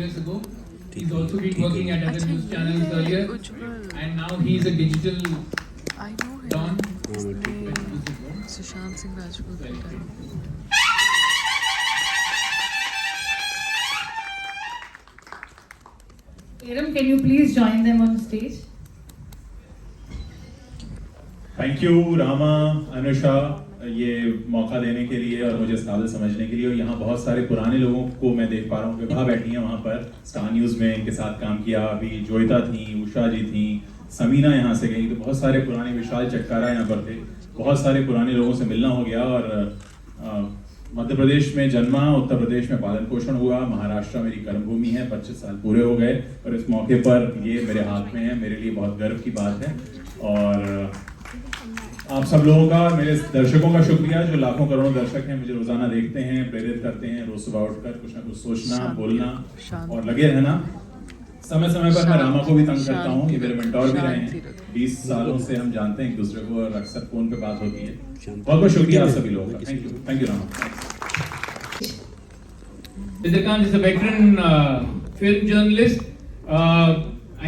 years ago. He's also been working at other news channels earlier, and now he's a digital I know him. don. Sushant Singh Rajput बेटा Eram, can you please join them on stage? Thank you Rama, Anusha, ये मौका देने के लिए और मुझे काबिल समझने के लिए। और यहाँ बहुत सारे पुराने लोगों को मैं देख पा रहा हूँ, विभा बैठी हैं वहाँ पर, स्टार न्यूज़ में इनके साथ काम किया, अभी जोयता थी, उषा जी थी, समीना यहाँ से गई, तो बहुत सारे पुराने, विशाल चटकारा यहाँ पर थे, बहुत सारे पुराने लोगों से मिलना हो गया। और मध्य प्रदेश में जन्मा, उत्तर प्रदेश में पालन पोषण हुआ, महाराष्ट्र मेरी कर्मभूमि है, 25 साल पूरे हो गए और इस मौके पर ये मेरे हाथ में है, मेरे लिए बहुत गर्व की बात है। और आप सब लोगों का, मेरे दर्शकों का शुक्रिया जो लाखों करोड़ों दर्शक हैं, मुझे रोजाना देखते हैं, प्रेरित करते हैं, रोज सुबह उठकर कुछ ना कुछ सोचना, बोलना और लगे रहना। समय समय पर मैं रामा को भी तंग करता हूँ, ये मेरे मेंटोर भी रहे हैं, 20 सालों से हम जानते हैं एक दूसरे को और अक्सर फोन पे बात होती है। बहुत बहुत शुक्रिया आप सभी लोगों का। Thank you Rama. Chandrakant is a veteran film journalist.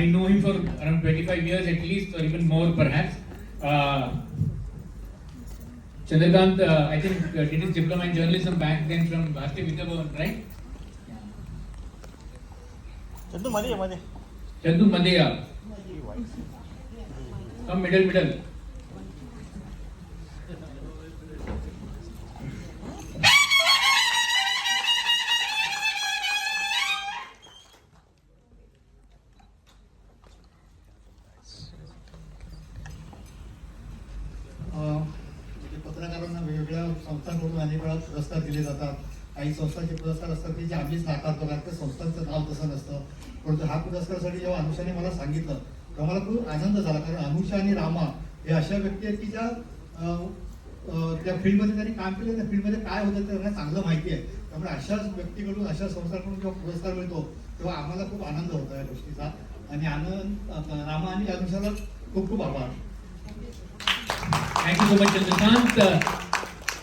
I know him for around 25 years at least, or even more perhaps. Chandrakant, I think, did his diploma in journalism back then from Bharatiya Vidya Bhavan, right? Chandu Madhya. Come middle. पत्रकारांना वेगवेगळ्या संस्थांकडून अनेक वेळा पुरस्कार दिले जातात. काही संस्थांचे पुरस्कार असतात की जे आम्हीच नाकारतो, कारण त्या संस्थांचं नाव तसं नसतं. परंतु हा पुरस्कारासाठी जेव्हा अनुषाने मला सांगितलं तेव्हा मला खूप आनंद झाला, कारण अनुषा आणि रामा हे अशा व्यक्ती आहेत की ज्या त्या फील्डमध्ये त्यांनी काम केलं, त्या फील्डमध्ये काय होतं ते त्यांना चांगलं माहिती आहे. त्यामुळे अशाच व्यक्तीकडून, अशा संस्थांकडून जेव्हा पुरस्कार मिळतो तेव्हा आम्हाला खूप आनंद होतो या गोष्टीचा. आणि रामा आणि अनुषाला खूप खूप आभार. Thank you so much, Chandrakant.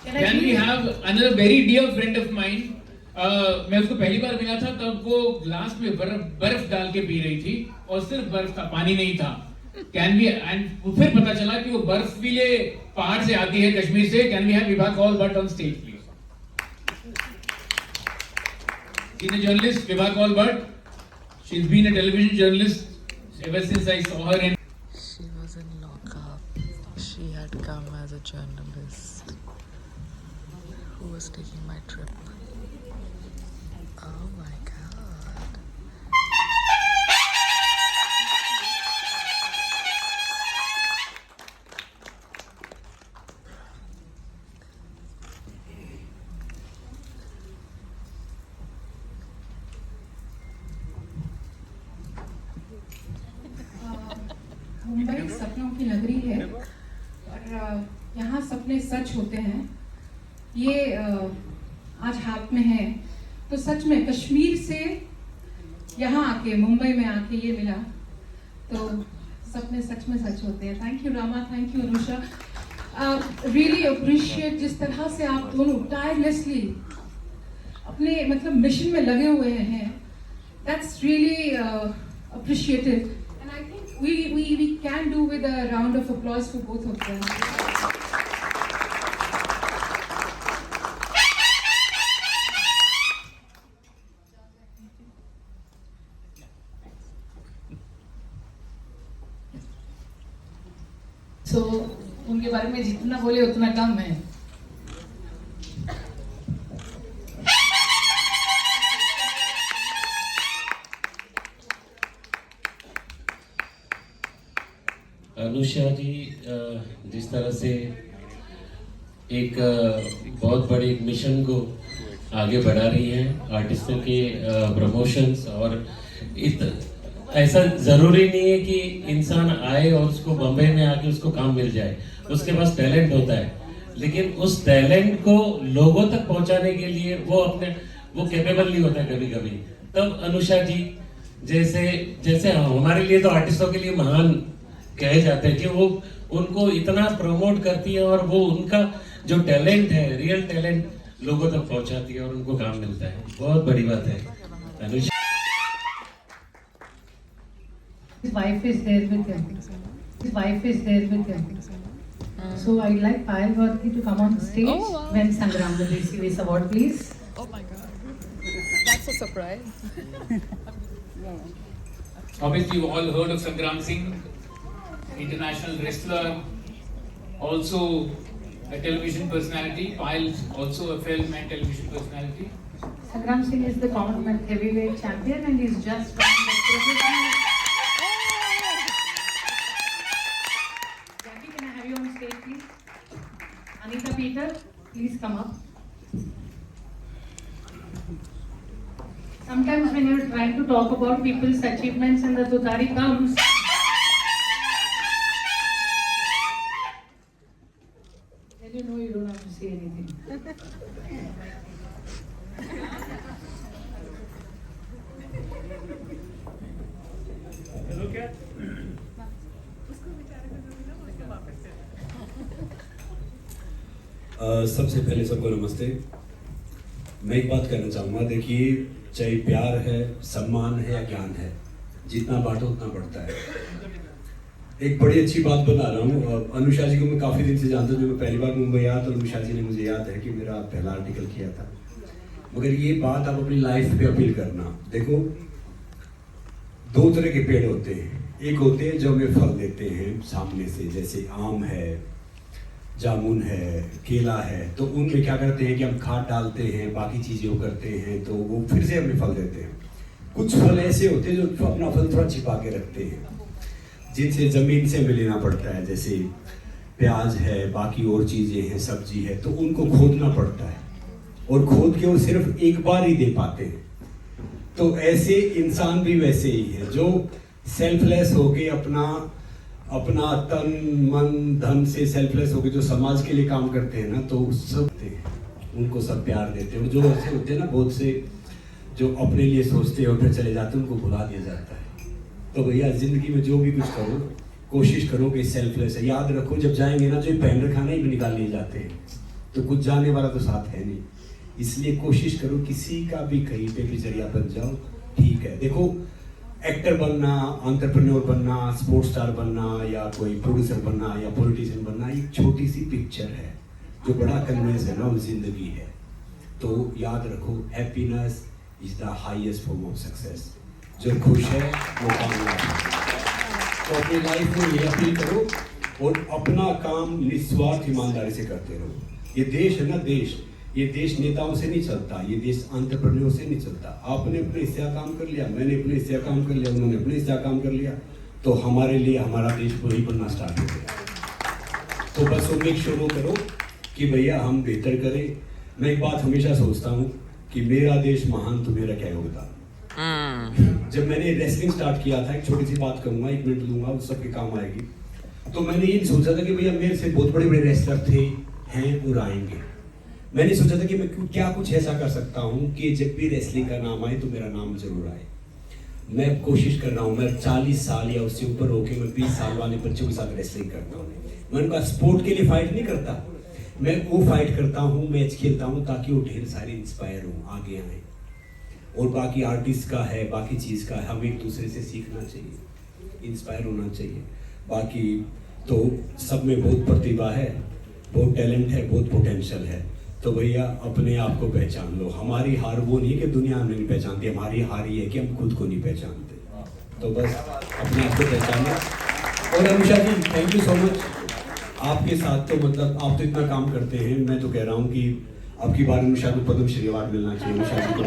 Can we have another very dear friend of mine? मैं उसको पहली बार मिला था तब वो ग्लास में बर्फ डाल के पी रही थी और सिर्फ बर्फ था, पानी नहीं था. Can we, and फिर पता चला कि वो बर्फीले पहाड़ से आती है, कश्मीर से. Can we have Vibha Kaul Bhatt on stage, please? She's a journalist, Vibha Kaul Bhatt. She's been a television journalist ever since I saw her in. She was in lockup. She had come as a journalist who was taking my trip. Oh my god. Mumbai सपनों की नगरी है और यहाँ सपने सच होते हैं. ये आज हाथ में है तो सच में कश्मीर से यहाँ आके, मुंबई में आके ये मिला तो सपने सच में सच होते हैं. Thank you Rama, thank you Anusha. Really appreciate जिस तरह से आप दोनों टायरलेसली अपने मतलब मिशन में लगे हुए हैं. That's really appreciated. And I think we can do with a round of applause for both of them. So उनके बारे में जितना बोले उतना कम है. अनुषा जी जिस तरह से एक बहुत बड़े एक मिशन को आगे बढ़ा रही हैं, आर्टिस्टों के प्रमोशंस, और ऐसा ज़रूरी नहीं है कि इंसान आए और उसको बम्बई में आके उसको काम मिल जाए. उसके पास टैलेंट होता है, लेकिन उस टैलेंट को लोगों तक पहुंचाने के लिए वो कैपेबल नहीं होता कभी कभी. तब अनुषा जी जैसे हमारे लिए तो आर्टिस्टों के लिए महान कहे जाते हैं कि वो उनको इतना प्रमोट करती है और वो उनका जो टैलेंट है, रियल टैलेंट लोगों तक पहुंचाती है और उनको काम मिलता है. बहुत बड़ी बात है Anusha. His wife is there with him. His wife is there with him. So I'd like Payal Bharti to come on the stage when Sangram will receive his award, please. Oh my god. That's a surprise. Obviously, you all heard of Sangram Singh, international wrestler, also a television personality. Payal also a film and television personality. Sangram Singh is the Commonwealth heavyweight champion and he's just won the professional. Jackie, can I have you on stage, please? Anita Peter, please come up. Sometimes when you're trying to talk about people's achievements and the tutari comes, then you know you don't have to say anything. सबसे पहले सबको नमस्ते। मैं एक बात कहना चाहूँगा, देखिए चाहे प्यार है, सम्मान है या ज्ञान है, जितना बांटो उतना बढ़ता है। एक बड़ी अच्छी बात बता रहा हूँ, अनुषा जी को मैं काफ़ी दिन से जानता हूँ। जब मैं पहली बार मुंबई आया तो अनुषा जी ने मुझे याद है कि मेरा पहला आर्टिकल किया था। मगर ये बात आप अपनी लाइफ पे अपील करना। देखो, दो तरह के पेड़ होते हैं। एक होते हैं जो हमें फल देते हैं सामने से, जैसे आम है, जामुन है, केला है, तो उनमें क्या करते हैं कि हम खाद डालते हैं, बाकी चीज़ें वो करते हैं, तो वो फिर से हमें फल देते हैं। कुछ फल ऐसे होते हैं जो अपना फल थोड़ा छिपा के रखते हैं, जिनसे ज़मीन से हमें लेना पड़ता है, जैसे प्याज है, बाकी और चीज़ें हैं, सब्जी है, तो उनको खोदना पड़ता है और खोद के वो सिर्फ एक बार ही दे पाते हैं। तो ऐसे इंसान भी वैसे ही है जो सेल्फलेस होके अपना तन मन धन से सेल्फलेस होके जो समाज के लिए काम करते हैं ना, तो सब उनको सब प्यार देते हैं। जो ऐसे होते हैं ना, बहुत से जो अपने लिए सोचते हैं और फिर चले जाते हैं, उनको भुला दिया जाता है। तो भैया जिंदगी में जो भी कुछ करो, कोशिश करो कि सेल्फलेस है। याद रखो, जब जाएंगे ना, जो पहन रखाना ही भी निकाल लिए जाते हैं, तो कुछ जाने वाला तो साथ है नहीं। इसलिए कोशिश करो किसी का भी कहीं पे भी जरिया बन जाओ, ठीक है। देखो, एक्टर बनना, एंटरप्रेन्योर बनना, स्पोर्ट्स स्टार बनना, या कोई प्रोड्यूसर बनना, या पॉलिटिशियन बनना, एक छोटी सी पिक्चर है। जो बड़ा कन्वेंस है ना, वो जिंदगी है। तो याद रखो, happiness is the highest form of success. जो खुश है वो कामयाब है। तो अपनी लाइफ में ये अपील करो और अपना काम निस्वार्थ ईमानदारी से करते रहो। ये देश है ना, ये देश नेताओं से नहीं चलता, ये देश एंटरप्रेन्योर से नहीं चलता। आपने अपने हिस्से का काम कर लिया, मैंने अपने हिस्से का काम कर लिया, उन्होंने अपने हिस्से का काम कर लिया, तो हमारे लिए हमारा देश वही बनना स्टार्ट हो गया। तो बस वो मेक श्योर करो कि भैया हम बेहतर करें। मैं एक बात हमेशा सोचता हूँ कि मेरा देश महान, तो मेरा क्या योगदान। जब मैंने रेसलिंग स्टार्ट किया था, एक छोटी सी बात कहूँगा, 1 मिनट लूँगा, उस सबके काम आएगी। तो मैंने ये सोचा था कि भैया मेरे से बहुत बड़े बड़े रेसलर थे, हैं और आएंगे। मैंने सोचा था कि मैं क्या कुछ ऐसा कर सकता हूँ कि जब भी रेसलिंग का नाम आए तो मेरा नाम जरूर आए। मैं कोशिश कर रहा हूँ, मैं 40 साल या उससे ऊपर होके मैं 20 साल वाले बच्चों के साथ रेसलिंग करता हूँ। मैं उनका स्पोर्ट के लिए फाइट नहीं करता, मैं वो फाइट करता हूँ, मैच खेलता हूँ, ताकि वो ढेर सारे इंस्पायर हों, आगे आए। और बाकी आर्टिस्ट का है, बाकी चीज़ का है, हम एक दूसरे से सीखना चाहिए, इंस्पायर होना चाहिए। बाकी तो सब में बहुत प्रतिभा है, बहुत टैलेंट है, बहुत पोटेंशियल है। तो भैया अपने आप को पहचान लो। हमारी हार वो नहीं है कि दुनिया हमें नहीं पहचानती, हमारी हार ये है कि हम खुद को नहीं पहचानते। तो बस अपने आप को पहचानो। और अनुषा जी, थैंक यू सो मच। आपके साथ तो मतलब आप तो इतना काम करते हैं, मैं तो कह रहा हूँ कि अब की बार अनुषा को पद्मश्री अवार्ड मिलना चाहिए, अनुषा जी को,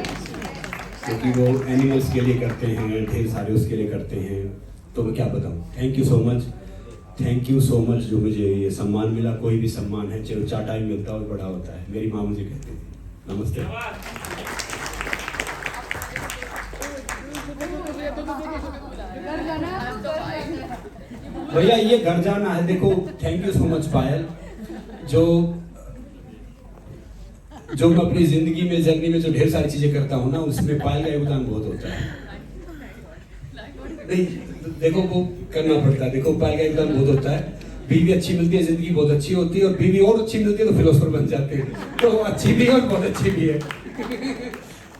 क्योंकि वो एनिमल्स के लिए करते हैं, ढेर सारे उसके लिए करते हैं। तो मैं क्या बताऊँ, thank you so much, thank you so much. जो मुझे ये सम्मान मिला, कोई भी सम्मान है चाहे 4 टाइम मिलता है, बड़ा होता है। मेरी माँ मुझे कहती थी। नमस्ते। भैया ये घर जाना है। देखो, थैंक यू सो मच पायल। जो मैं अपनी जिंदगी में, जर्नी में जो ढेर सारी चीजें करता हूँ ना, उसमें पायल का योगदान बहुत होता है। नहीं, देखो वो करना पड़ता है। देखो पायल का योगदान बहुत होता है। बीवी अच्छी मिलती है, जिंदगी बहुत अच्छी होती है, और बीवी और अच्छी मिलती है तो फिलोसोफर बन जाते हैं। तो अच्छी भी है और बहुत अच्छी भी है।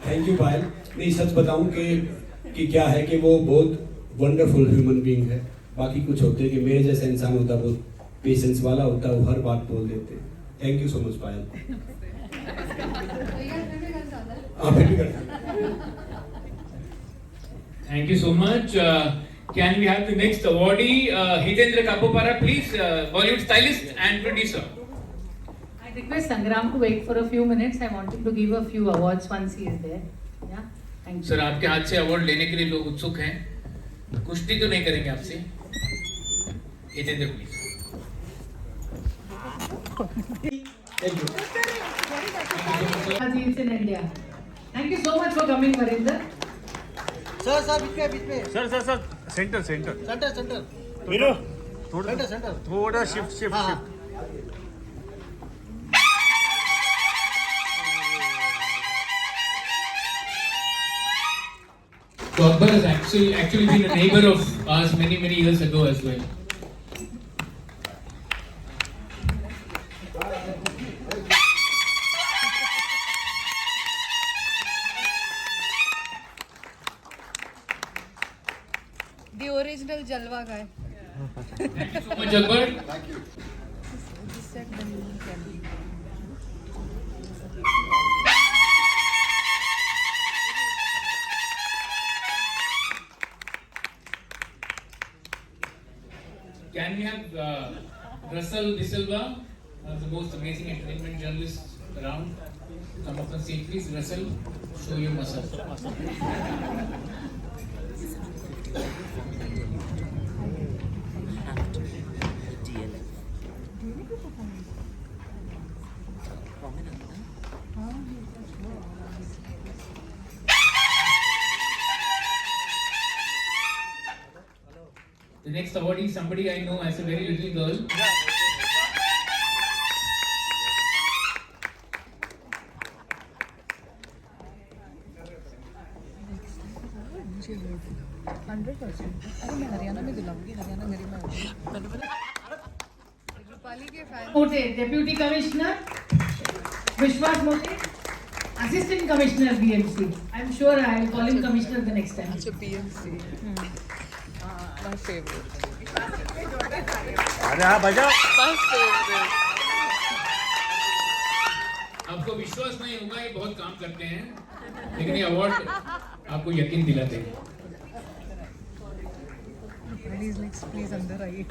थैंक यू पायल। नहीं, सच बताऊं कि क्या है कि वो बहुत वंडरफुल ह्यूमन बीइंग है। बाकी कुछ होते हैं कि मेरे जैसा इंसान होता है, बहुत पेशेंस वाला होता है, वो हर बात बोल देते हैं। थैंक यू सो मच पायल। हाँ फिर भी करते हैं। Thank you so much. Can we have the next awardee, Hitendra Kapopara, please, Bollywood stylist and producer. I request Sangram to wait for a few minutes. I want him to give a few awards once he is there. Yeah, thank you. Sir आपके हाथ से award लेने के लिए लोग उत्सुक हैं। कुश्ती तो नहीं करेंगे आपसे। Hitendra please. Aziz in India. Thank you so much for coming, Varinder. Sir centre थोड़ा shift So Akbar has actually been a neighbor of ours many years ago as well. The original Jalwa guy. Thank you so much Akbar. Can we have Russell De Silva, one of the most amazing entertainment journalists around, come up on stage please. Russell, show your muscle. The next awardee is somebody I know as a very little girl. Rupali के fan Mote, Deputy Commissioner, Vishwas Mote, Assistant Commissioner BMC. I'm sure I'll call him Commissioner the next time. It's a PMC. My favorite. अरे हाँ बजाओ। My favorite. आपको विश्वास नहीं होगा ये बहुत काम करते हैं, लेकिन ये अवार्ड आपको यकीन दिलाते हैं। प्लीज अंदर आइए।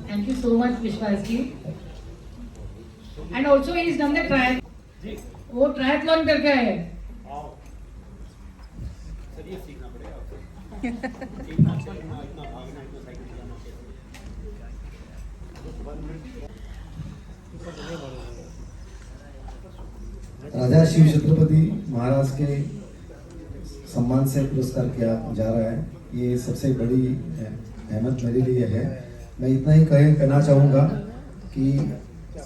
Thank you so much, Vishwas ji. And also he's done the trial. वो ट्रायथलॉन करके आए हैं। राजा शिव छत्रपति महाराज के सम्मान से पुरस्कार किया जा रहा है। ये सबसे बड़ी अहमद मेरे लिए है। मैं इतना ही कहना चाहूँगा कि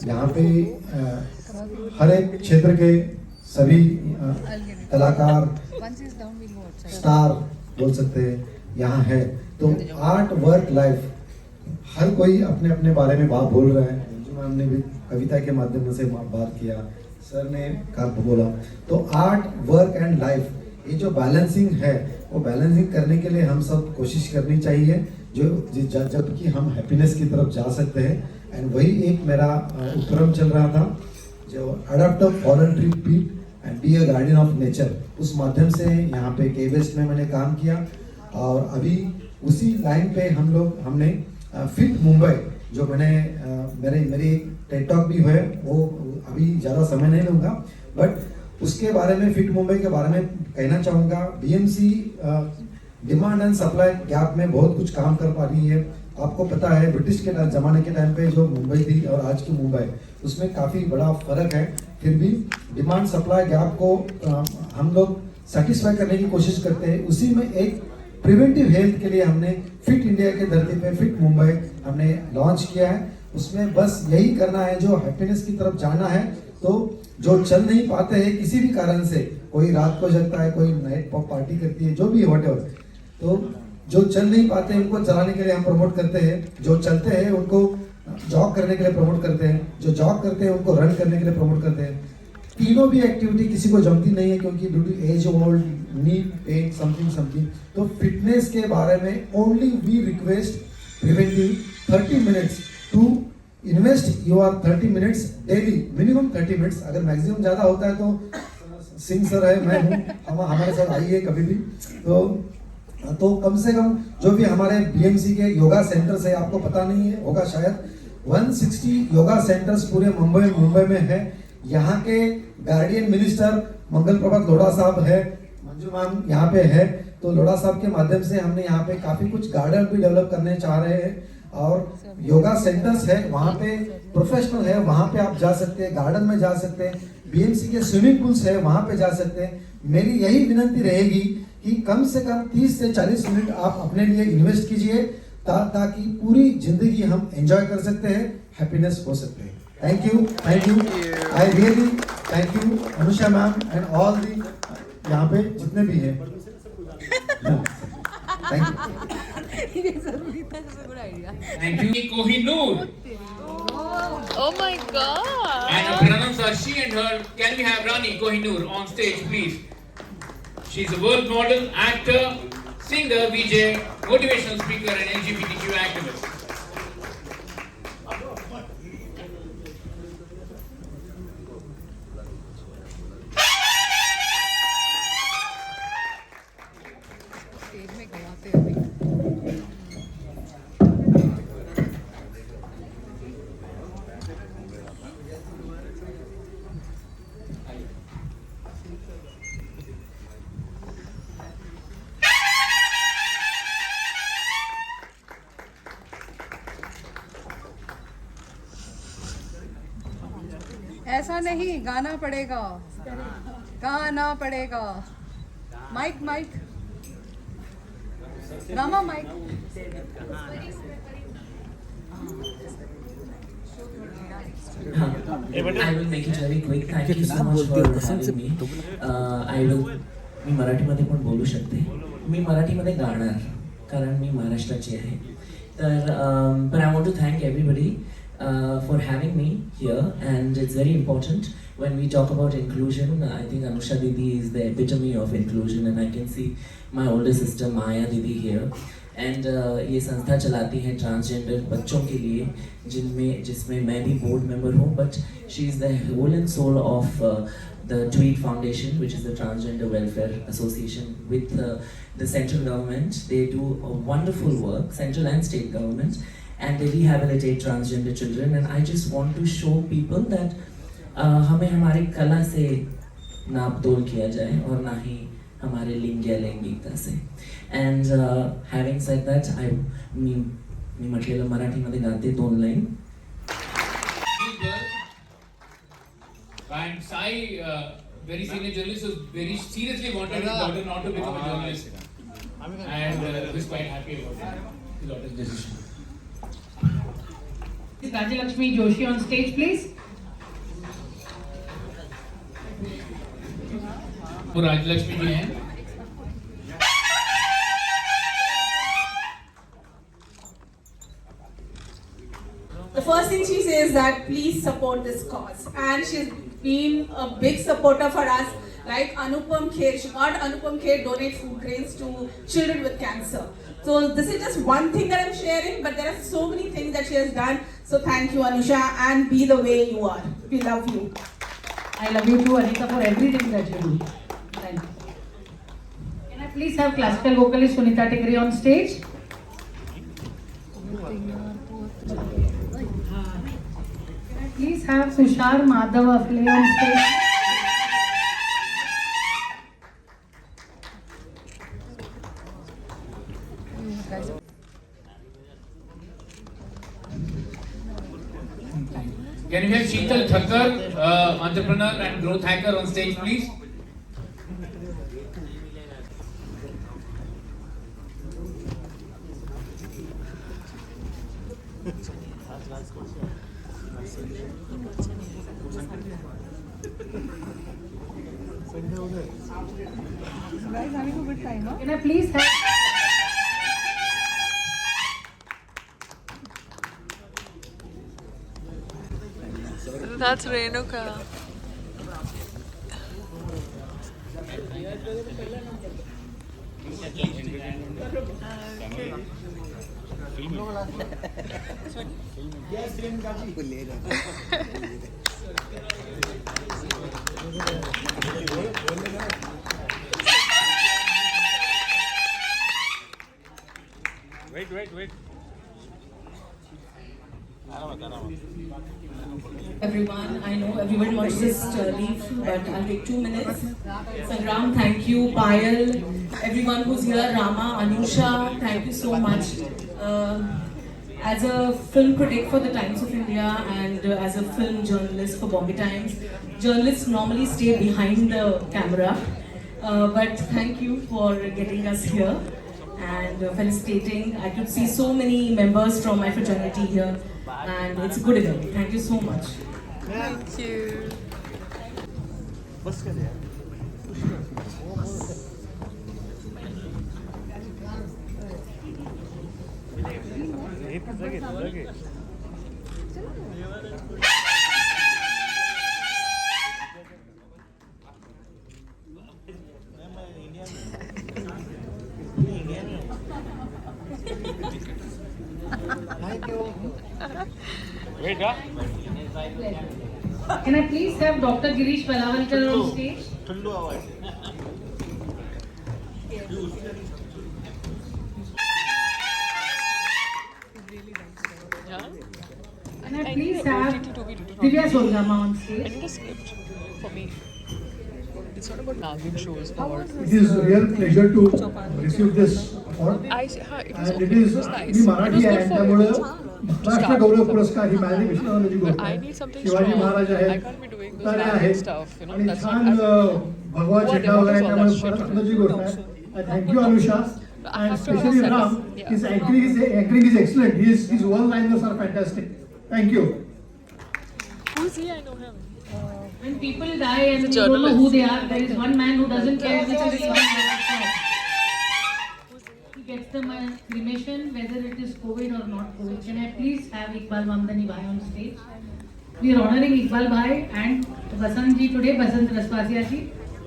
यहाँ पे हर एक क्षेत्र के सभी कलाकार स्टार बोल सकते हैं यहाँ है। तो आर्ट वर्क लाइफ हर कोई अपने अपने बारे में बात बोल रहा है। मंजू मैम ने भी कविता के माध्यम से बात किया, सर ने कहा बोला। तो आर्ट वर्क एंड लाइफ ये जो बैलेंसिंग है वो बैलेंसिंग करने के लिए हम सब कोशिश करनी चाहिए, जो जबकि हम हैप्पीनेस की तरफ जा सकते हैं। एंड वही एक मेरा उपक्रम चल रहा था जो अडॉप्ट अ फॉरेन ट्री पीट and be a guardian of nature, उस माध्यम से यहाँ पे के वेस्ट में मैंने काम किया। और अभी उसी लाइन पे हमने फिट मुंबई जो मेरी एक टेड टॉक भी है, वो अभी ज़्यादा समय नहीं लूँगा, बट उसके बारे में फिट मुंबई के बारे में कहना चाहूँगा। BMC demand and supply gap में बहुत कुछ काम कर पा रही है। आपको पता है ब्रिटिश के ज़माने के टाइम पे जो मुंबई थी और आज की मुंबई, उसमें काफ़ी बड़ा फर्क है। फिर भी डिमांड सप्लाई गैप को हम लोग सेटिस्फाई करने की कोशिश करते हैं। उसी में एक प्रिवेंटिव हेल्थ के लिए हमने फिट इंडिया के धरती पे फिट मुंबई हमने लॉन्च किया है। उसमें बस यही करना है, जो हैप्पीनेस की तरफ जाना है। तो जो चल नहीं पाते हैं किसी भी कारण से, कोई रात को जगता है, कोई नाइट पार्टी करती है, जो भी व्हाटएवर, तो जो चल नहीं पाते उनको चलाने के लिए हम प्रमोट करते हैं। जो चलते हैं उनको जॉग करने के लिए प्रमोट करते हैं, जो जॉग करते हैं उनको रन करने के लिए प्रमोट करते हैं। तीनों भी एक्टिविटी किसी को जमती नहीं है क्योंकि due to age old need pain something. तो फिटनेस के बारे में only we request preventive 30 minutes to invest your 30 minutes daily, minimum 30 minutes. अगर मैक्सिमम ज़्यादा होता है तो सिंह सर है, मैं हूँ, हम हमारे साथ आइए कभी भी। तो कम से कम जो भी हमारे बीएमसी के योगा सेंटर्स है, आपको पता नहीं है होगा शायद, 160 योगा सेंटर्स पूरे मुंबई में है। यहाँ के गार्डियन मिनिस्टर मंगल प्रभात लोढ़ा साहब है, मंजू मैम यहाँ पे है। तो लोढ़ा साहब के माध्यम से हमने यहाँ पे काफी कुछ गार्डन भी डेवलप करने चाह रहे हैं और योगा सेंटर्स है, वहाँ पे प्रोफेशनल है, वहाँ पे आप जा सकते हैं, गार्डन में जा सकते हैं, बीएमसी के स्विमिंग पूल्स है वहाँ पे जा सकते हैं। मेरी यही विनती रहेगी कि कम से कम 30 से 40 मिनट आप अपने लिए इन्वेस्ट कीजिए ताकि पूरी जिंदगी हम एंजॉय कर सकते हैं, हैप्पीनेस हो सकते हैं। Thank you I really thank you Anusha ma'am and all the यहाँ पे जितने भी हैं। Thank you, Kohinoor. Oh my god! And her pronouns are she and her. Can we have Rani Kohinoor on stage, please? She's a world model, actor, singer, VJ, motivational speaker, and LGBTQ activist. ऐसा नहीं, गाना पड़ेगा, गाना पड़ेगा। Mic mic Rama mic. I will make it very quick. Thank you so much for having me. I will. मी मराठीमध्ये पण बोलू शकते. मी मराठीमध्ये गाणार कारण मी महाराष्ट्राची आहे. तर but I want to thank everybody for having me here, and it's very important when we talk about inclusion. I think Anusha Didi is the epitome of inclusion, and I can see my older sister Maya Didi here. And ये संस्था चलाती है transgender बच्चों के लिए जिसमें मैं भी बोर्ड मेंबर हूँ, but she is the whole and soul of the Tweet Foundation, which is the transgender welfare association with the central government. They do a wonderful work, central and state government, and they rehabilitate transgender children. And I just want to show people that हमें हमारी कला से नाप तोल किया जाए और ना ही हमारे लिंग या लैंगिकता से. एंड हॅव्हिंग सेड दॅट मी म्हटलेलं मराठीमध्ये गाते 2 line. And Sai, very senior journalist, who very seriously wanted his daughter not to become a journalist, and was quite happy about his daughter's decision. Rajyalakshmi Joshi on stage, please. वो राजलक्ष्मी जी हैं. The first thing she says that please support this cause, and she's been a big supporter for us. Like Anupam Kher, she got Anupam Kher donate food grains to children with cancer. So this is just one thing that I'm sharing, but there are so many things that she has done. So thank you, Anusha, and be the way you are. We love you. I love you too, Anita, for everything that you do. Thank you. Can I please have classical vocalist Sunita Tigri on stage? Can I please have Tushar Madhav Afle on stage? Can you have Sheetal Thakkar, entrepreneur and growth hacker on stage, please? Guys, having a good time, huh? Can I please have That's Renuka. Wait. Everyone, I know everyone wants to just leave, but I'll take 2 minutes. Sangram, thank you. Payal, everyone who's here, Rama, Anusha, thank you so much. As a film critic for the Times of India and as a film journalist for Bombay Times, journalists normally stay behind the camera. But thank you for getting us here and felicitating. I could see so many members from my fraternity here, and it's a good event. Thank you so much. Thank you. Wait, huh? Can I please have Dr. Girish Palavalkar on stage? Can I please have Divya Solgama on I stage? need a script for me. It's not about nagging shows or. It is a real pleasure to receive this award. And it is nice. मी मराठी आहे It was त्यामुळे good for Maharashtra गौरव पुरस्कार ही माझी विश्वासाची गोष्ट But I आहे need something Shivaji strong. Maharaj I आहेत can't be doing those तारे nagging आहेत stuff, you know. आणि That's छान not. भगवा What झेंडा वगैरे is all त्यामुळे that shit? फार आनंदाची गोष्ट आहे thank you Anusha I and have to especially set Ram, up. Yeah. his anchoring is excellent. His one-liners are fantastic. Thank you. Who's he? I know him. When people die and we don't know Journalist. who they are, there is one man who doesn't care which is the one. He gets them a cremation, whether it is COVID or not COVID. Can I please have Iqbal Mamdani Bhai on stage? We are honoring Iqbal Bhai and Basant ji today, Basant Raspasia ji,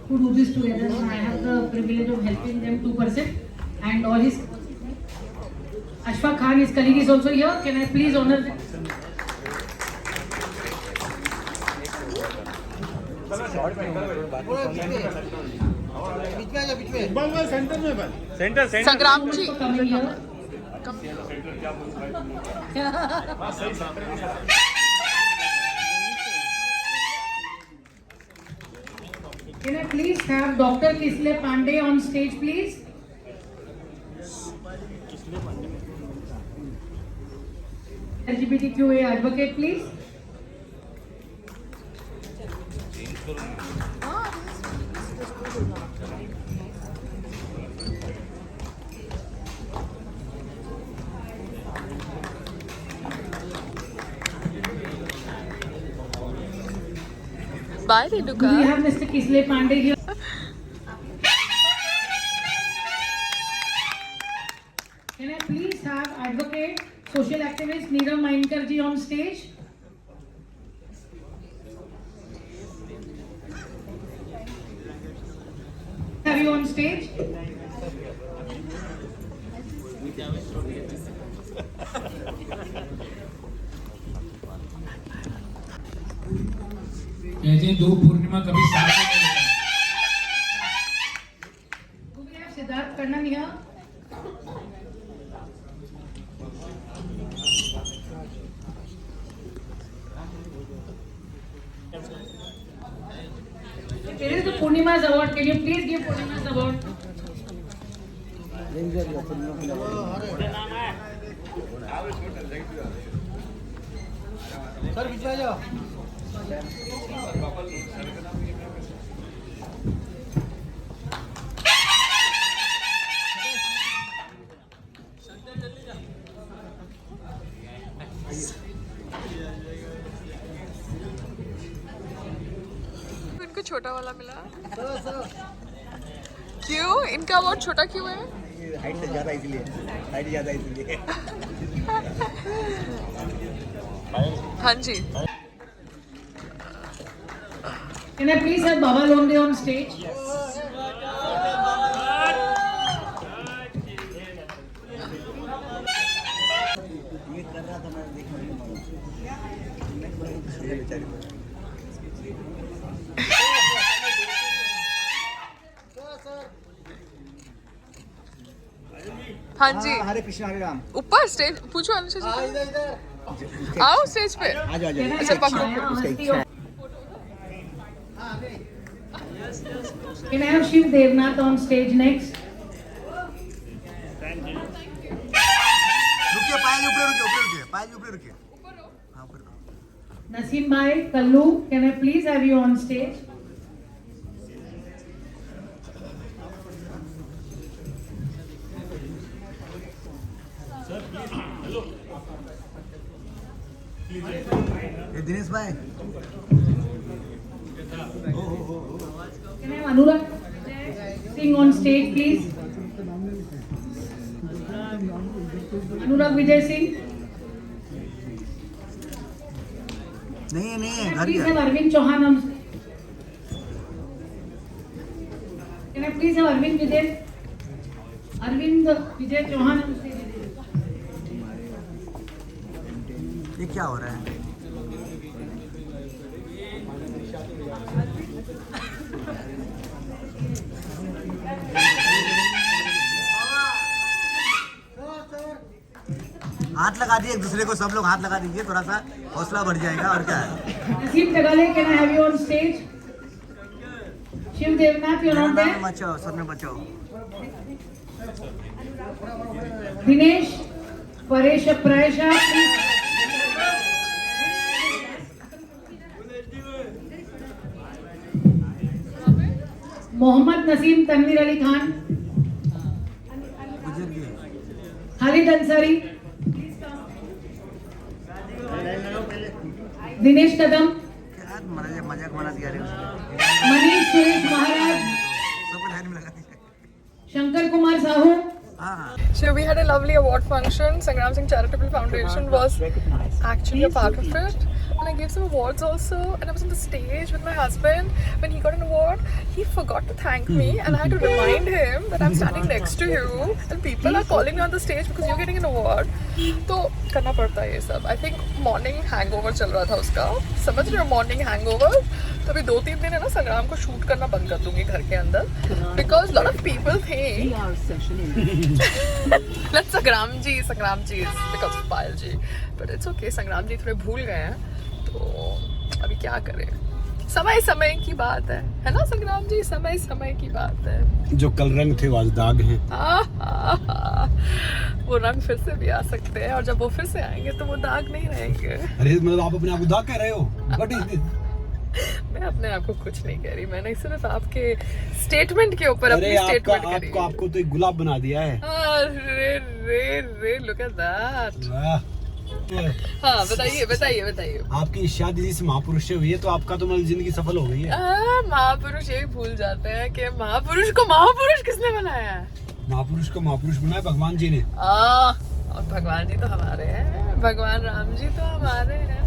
who do this together. I have the privilege of helping them 2%. And all his Ashfaq Khan, his colleague, is also here. Can I please honor them? Center. Sangram ji. For coming here. Can I please have Dr. Kisle Pandey on stage, please? LGBTQA advocate, please. Bye, Do we Renuka. have Mr. Kisle Pandey here? Can I please have advocate, social activist Neerav Mainkar ji on stage? Have you on stage? कहते हैं दो पूर्णिमा कभी साथ में नहीं होता। Do we have Siddharth Kannan here? There is the Purnima's award. Can you please give Purnima's award? Sir बीच में जाओ इनको छोटा वाला मिला क्यों इनका अवार्ड छोटा क्यों है हाइट से ज्यादा इसलिए हाँ जी Can I please have Baba Londe on stage? हाँ जी हरे कृष्ण हरे राम। ऊपर स्टेज पूछो अनुषा जी आओ स्टेज पे अच्छा पकड़ो Can I have Shiv Devnath on stage next? रुकिए, पायल ऊपर रुकिए, पायल ऊपर रुकिए। हाँ, ऊपर। Naseem Bhai, Kallu, can I please have you on stage? ये दिनेश भाई। Can I have Anurag Singh on stage, please? Anurag Vijay Singh. नहीं, घर Please have Arvind Chauhan on stage. Can I please have Arvind Vijay Chauhan on stage? ये क्या हो रहा है? हाथ लगा दिए एक दूसरे को, सब लोग हाथ लगा दीजिए, थोड़ा सा हौसला बढ़ जाएगा। और क्या है? Naseem Tagale, can I have you on stage? Shiv Devnath, you're not there? बचाओ, सब में बचाओ। Dinesh Paresha, please. Mohammad Naseem Tanveer Ali Khan, Khalid Ansari, Dinesh कदम, मजाक बना दिया मनीष सुरेश महाराज, Shankar Kumar Sahu. So we had a lovely award function. Sangram Singh Charitable Foundation was actually a part of it. And I gave some awards also. And I was on the stage with my husband. When he got an award, he forgot to thank me. And I had to remind him that I'm standing next to you. And people are calling me on the stage because you're getting an award. तो करना पड़ता है ये सब. I think morning hangover चल रहा था उसका. समझ रहे हो morning hangover? तो अभी 2-3 दिन है ना संग्राम को शूट करना बंद कर दूंगी घर के अंदर. Because lot of people think That's Sangram ji is because of Payal ji. But it's okay, Sangram ji थोड़े भूल गए हैं. तो अभी क्या करें? समय की बात है ना संग्राम जी? समय की बात है. जो कल रंग थे वो आज दाग हैं. वो रंग फिर से भी आ सकते हैं और जब वो फिर से आएंगे तो वो दाग नहीं रहेंगे. अरे मतलब आप अपने आप को दाग कह रहे हो? What is this? मैं अपने आप को कुछ नहीं कह रही. मैंने सिर्फ आपके स्टेटमेंट के ऊपर अपनी स्टेटमेंट करी. आपको तो एक गुलाब बना दिया है. अरे look at that. हाँ बताइए. आपकी शादी जिस महापुरुष से हुई है तो आपका तो मतलब जिंदगी सफल हो गई है. महापुरुष यही भूल जाते हैं कि महापुरुष को महापुरुष किसने बनाया है? महापुरुष को महापुरुष बनाया भगवान जी ने. और भगवान जी तो हमारे हैं. भगवान राम जी तो हमारे हैं.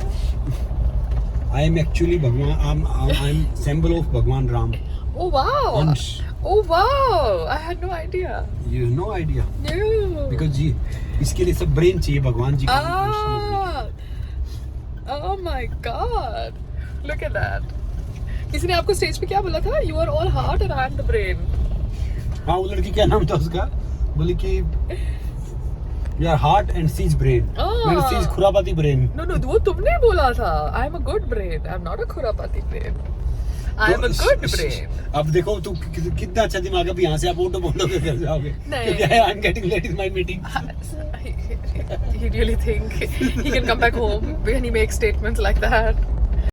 I am actually Bhagwan. I'm symbol of Bhagwan Ram. Oh wow! Once. Oh wow! I had no idea. You have no idea. No. Because जी इसके लिए सब brain चाहिए भगवान जी का. Oh my God! Look at that. किसी ने आपको stage पे क्या बोला था? You are all heart and I am the brain. हाँ वो लड़की क्या नाम था उसका? बोली कि You are heart and she's brain. मैंने she's खुरापाती brain. No, वो तुमने बोला था. I am a good brain. I am not a खुरापाती brain. I am a good brain. अब देखो तू कितना अच्छा दिमाग है. अब यहाँ से आप ऑटो बोलोगे घर जाओगे. क्योंकि I am getting late in my meeting. He really think he can come back home when he makes statements like that.